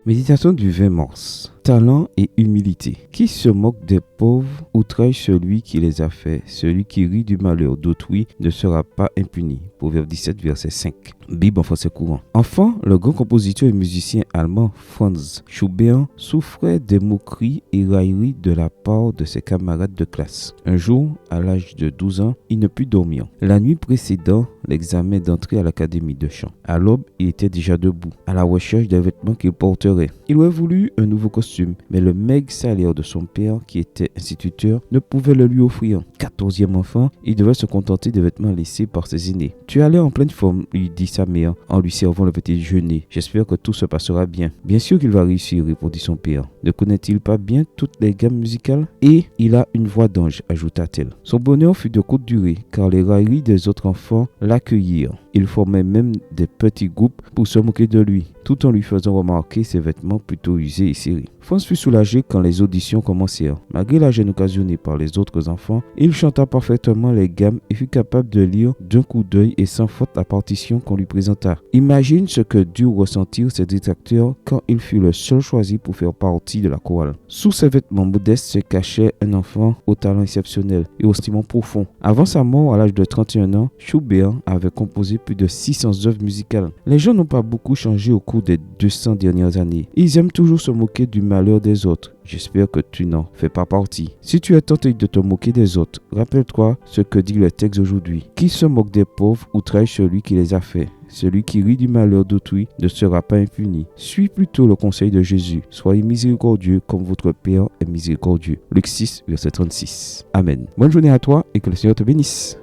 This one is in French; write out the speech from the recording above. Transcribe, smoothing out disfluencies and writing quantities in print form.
Méditation du 20 mars. Talent et humilité. Qui se moque des pauvres outrage celui qui les a faits. Celui qui rit du malheur d'autrui ne sera pas impuni. Proverbe 17, verset 5. Bible en français courant. Enfant, le grand compositeur et musicien allemand Franz Schubert souffrait des moqueries et railleries de la part de ses camarades de classe. Un jour, à l'âge de 12 ans, il ne put dormir. La nuit précédant l'examen d'entrée à l'académie de chant. À l'aube, il était déjà debout, à la recherche des vêtements qu'il porterait. Il aurait voulu un nouveau costume, mais le maigre salaire de son père, qui était instituteur, ne pouvait le lui offrir. 14e enfant, il devait se contenter des vêtements laissés par ses aînés. « Tu as l'air en pleine forme », lui dit sa mère en lui servant le petit déjeuner. « J'espère que tout se passera bien. »« Bien sûr qu'il va réussir », répondit son père. « Ne connaît-il pas bien toutes les gammes musicales ? Et il a une voix d'ange », ajouta-t-elle. Son bonheur fut de courte durée, car les railleries des autres enfants l'accueillirent. Il formait même des petits groupes pour se moquer de lui, tout en lui faisant remarquer ses vêtements plutôt usés et serrés. Franz fut soulagé quand les auditions commencèrent. Malgré la gêne occasionnée par les autres enfants, il chanta parfaitement les gammes et fut capable de lire d'un coup d'œil et sans faute la partition qu'on lui présenta. Imagine ce que durent ressentir ses détracteurs quand il fut le seul choisi pour faire partie de la chorale. Sous ses vêtements modestes se cachait un enfant au talent exceptionnel et au stiment profond. Avant sa mort à l'âge de 31 ans, Schubert avait composé plus de 600 œuvres musicales. Les gens n'ont pas beaucoup changé au cours des 200 dernières années. Ils aiment toujours se moquer du malheur des autres. J'espère que tu n'en fais pas partie. Si tu es tenté de te moquer des autres, rappelle-toi ce que dit le texte aujourd'hui. Qui se moque des pauvres outrage celui qui les a faits. Celui qui rit du malheur d'autrui ne sera pas impuni. Suis plutôt le conseil de Jésus. Soyez miséricordieux comme votre Père est miséricordieux. Luc 6, verset 36. Amen. Bonne journée à toi et que le Seigneur te bénisse.